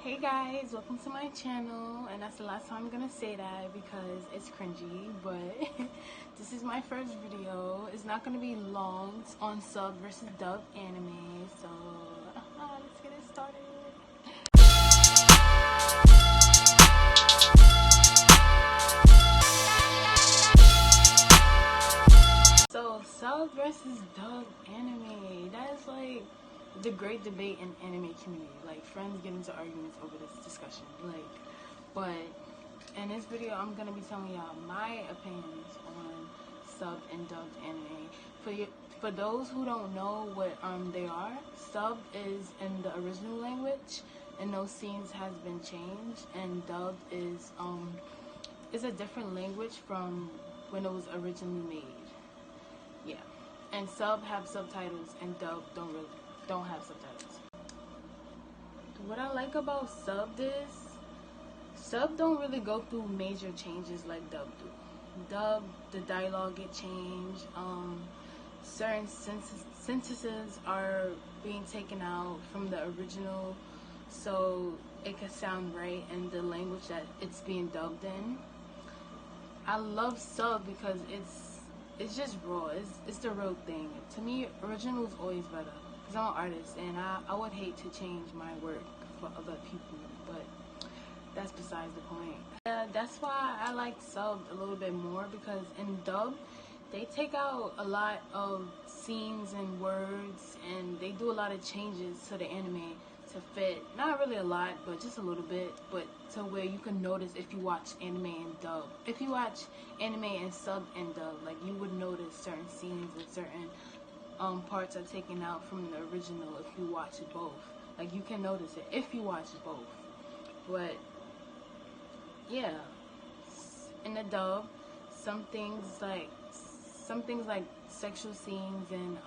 Hey guys, welcome to my channel, and that's the last time I'm gonna say that because it's cringy, but this is my first video. It's not gonna be long. It's on sub versus dub anime, so let's get it started. So sub versus dub anime, that is like the great debate in anime community. Like, friends get into arguments over this discussion. But in this video, I'm gonna be telling y'all my opinions on sub and dubbed anime. For those who don't know what they are, sub is in the original language, and those scenes has been changed, and dubbed is a different language from when it was originally made. Yeah, and sub have subtitles, and dub don't have subtitles. What I like about sub is sub don't really go through major changes like dub do. Dub, the dialogue get changed. Certain sentences are being taken out from the original, so it can sound right in the language that it's being dubbed in. I love sub because it's just raw. It's the real thing. To me, original is always better. Because I'm an artist, and I would hate to change my work for other people, but that's besides the point. Yeah, that's why I like sub a little bit more, because in dub, they take out a lot of scenes and words, and they do a lot of changes to the anime to fit, not really a lot, but just a little bit, but to where you can notice if you watch anime and dub. If you watch anime and sub and dub, like, you would notice certain scenes and certain parts are taken out from the original if you watch it both. Like, you can notice it if you watch it both. But yeah, in the dub, some things like sexual scenes and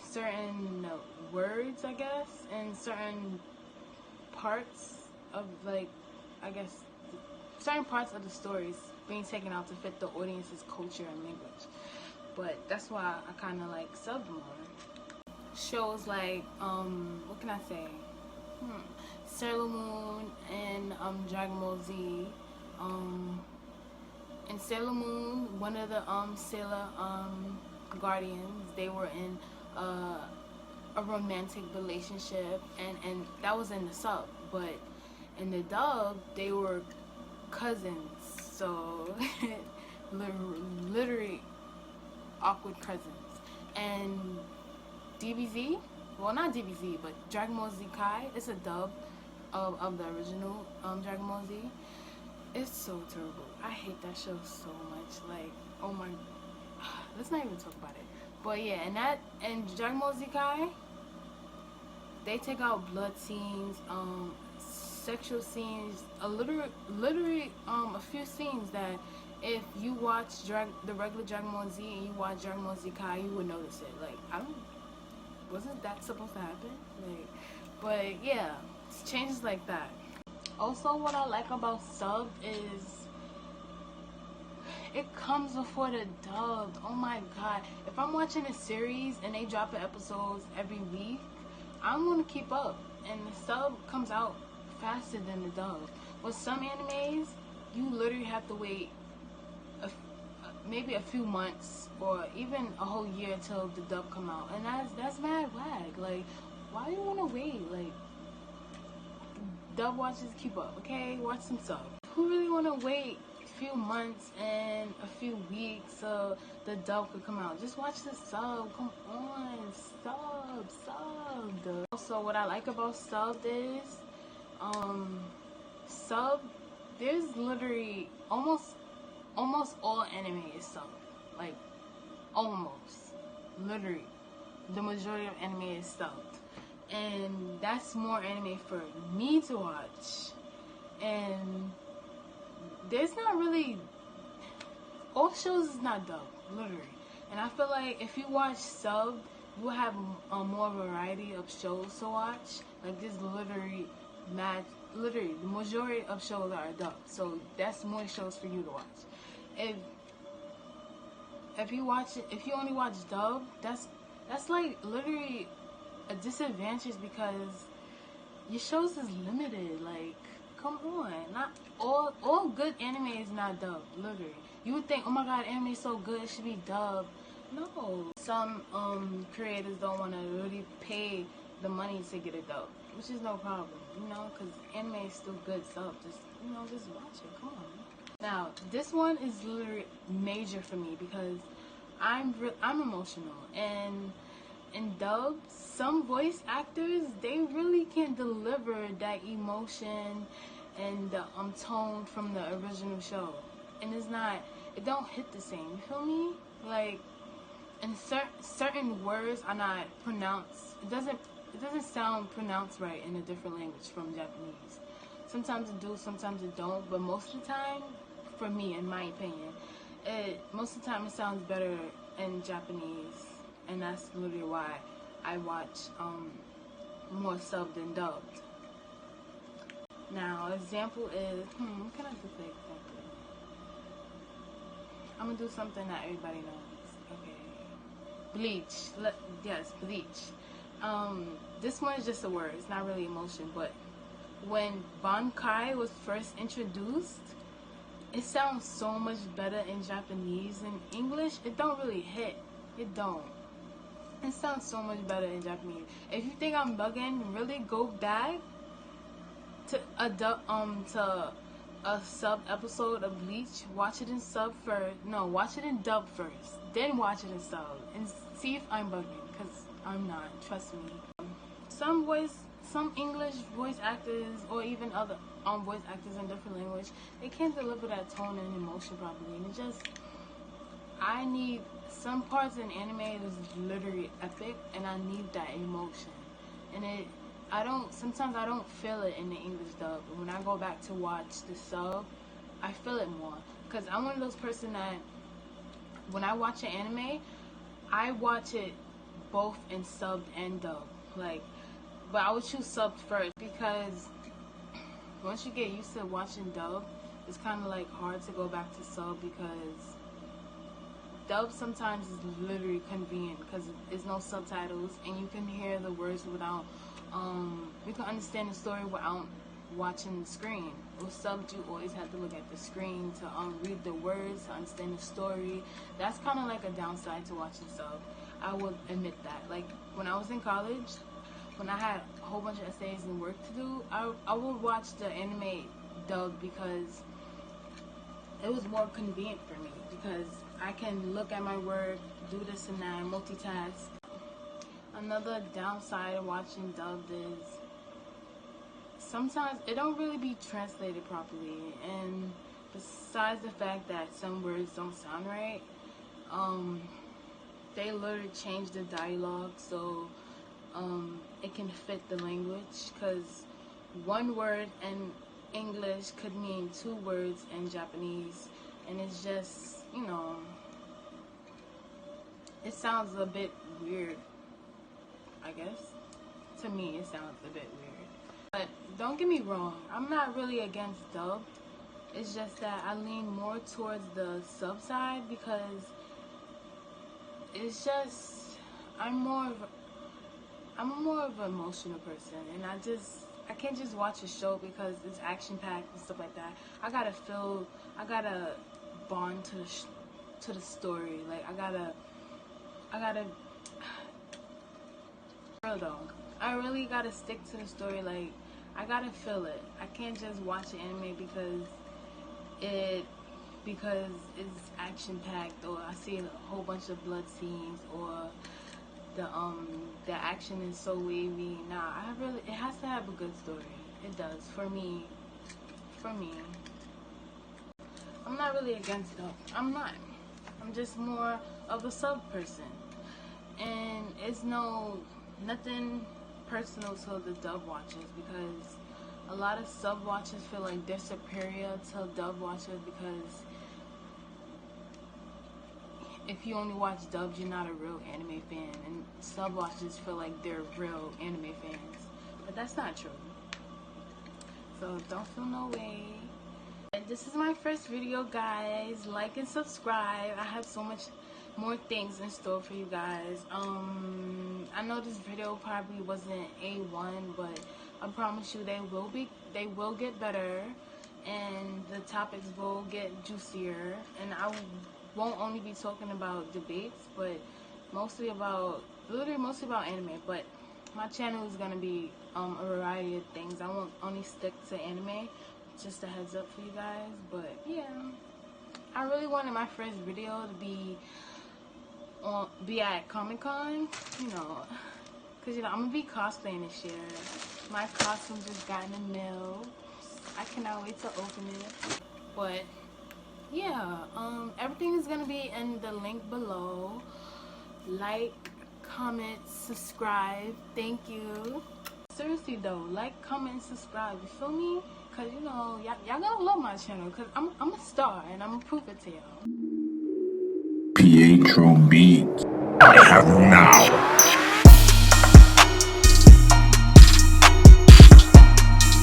certain words, I guess, and certain parts of, like, I guess certain parts of the stories being taken out to fit the audience's culture and language. But that's why I kind of like sub more. Shows like, what can I say? Sailor Moon and Dragon Ball Z. In Sailor Moon, one of the Sailor Guardians, they were in a romantic relationship, and that was in the sub. But in the dub, they were cousins, so literally awkward cousins. And DBZ, well, not DBZ, but Dragon Ball Z Kai, it's a dub of the original Dragon Ball Z. It's so terrible. I hate that show so much. Like, oh my, let's not even talk about it. But yeah, and Dragon Ball Z Kai, they take out blood scenes, sexual scenes, literally a few scenes that if you watch the regular Dragon Ball Z and you watch Dragon Ball Z Kai, you would notice it. Like, wasn't that supposed to happen? Like, but yeah, it's changes like that. Also, what I like about sub is it comes before the dub. Oh my god. If I'm watching a series and they drop episodes every week, I'm gonna keep up. And the sub comes out faster than the dub. With some animes, you literally have to wait maybe a few months or even a whole year till the dub come out. And that's mad whack. Like, why do you wanna wait? Like, dub watchers, keep up, okay? Watch some sub. Who really wanna wait a few months and a few weeks so the dub could come out? Just watch the sub. Come on, sub. Also, what I like about sub is sub, there's literally almost all anime is sub. Like, almost, literally, the majority of anime is subbed. And that's more anime for me to watch. And there's not really, all shows is not dubbed, literally. And I feel like if you watch sub, you will have a more variety of shows to watch. Like, there's literally the majority of shows are dubbed, so that's more shows for you to watch. If you only watch dub, that's like literally a disadvantage, because your shows is limited. Like, come on. Not all good anime is not dubbed, literally. You would think, oh my god, anime is so good, it should be dubbed. No. Some creators don't want to really pay the money to get it dubbed, which is no problem, you know, because anime is still good stuff. Just, you know, just watch it. Come on. Now, this one is literally major for me because I'm emotional, and in dub, some voice actors, they really can deliver that emotion and the tone from the original show, and it don't hit the same. You feel me? Like, and certain words are not pronounced. It doesn't sound pronounced right in a different language from Japanese. Sometimes it do, sometimes it don't, but most of the time, for me, in my opinion, most of the time it sounds better in Japanese, and that's literally why I watch more subbed than dubbed. Now, example is, what can I do for example? I'm gonna do something that everybody knows. Okay, Bleach. Yes, Bleach. This one is just a word. It's not really emotion, but when Bankai was first introduced, it sounds so much better in Japanese. In English, it don't really hit. It don't. It sounds so much better in Japanese. If you think I'm bugging, really go back to a sub episode of Bleach. Watch it in sub first. No, watch it in dub first. Then watch it in sub and see if I'm bugging, because I'm not. Trust me. Some English voice actors, or even other voice actors in different language, they can't deliver that tone and emotion properly. And it just, I need some parts in anime is literally epic, and I need that emotion. And sometimes I don't feel it in the English dub. But when I go back to watch the sub, I feel it more. Because I'm one of those person that, when I watch an anime, I watch it both in subbed and dubbed. Like, but I would choose subbed first, because once you get used to watching dub, it's kind of like hard to go back to sub, because dub sometimes is literally convenient because there's no subtitles and you can hear the words without, you can understand the story without watching the screen. With subbed, you always have to look at the screen to read the words, to understand the story. That's kind of like a downside to watching sub. I will admit that. Like, when I was in college, when I had a whole bunch of essays and work to do, I would watch the anime dub because it was more convenient for me, because I can look at my work, do this and that, multitask. Another downside of watching dubbed is sometimes it don't really be translated properly, and besides the fact that some words don't sound right, they literally change the dialogue so it can fit the language, because one word in English could mean two words in Japanese, and it's just, you know, it sounds a bit weird, I guess. To me, it sounds a bit weird. But don't get me wrong, I'm not really against dubbed. It's just that I lean more towards the sub side, because it's just, I'm more of an emotional person, and I can't just watch a show because it's action packed and stuff like that. I gotta bond to the story. Like, I gotta real though, I really gotta stick to the story. Like, I gotta feel it. I can't just watch an anime because it's action packed, or I see a whole bunch of blood scenes, or the action is so wavy. Nah, it has to have a good story. It does, for me. I'm not really against it. I'm just more of a sub person, and it's nothing personal to the dub watchers, because a lot of sub watchers feel like they're superior to dub watchers, because if you only watch dubs, you're not a real anime fan, and sub watchers feel like they're real anime fans, but that's not true. So don't feel no way. And this is my first video, guys. Like and subscribe. I have so much more things in store for you guys. I know this video probably wasn't A1, but I promise you they will get better, and the topics will get juicier, and I won't only be talking about debates, but mostly about anime. But my channel is gonna be a variety of things. I won't only stick to anime. Just a heads up for you guys. But yeah, I really wanted my first video to be at Comic-Con, you know, cause I'm gonna be cosplaying this year. My costume just got in the mail. I cannot wait to open it. But yeah, everything is gonna be in the link below. Like, comment, subscribe. Thank you. Seriously though, like, comment, subscribe. You feel me? Cause you know, y'all gonna love my channel. Cause I'm a star and I'm gonna prove it to y'all. Pietro Beats. I have not.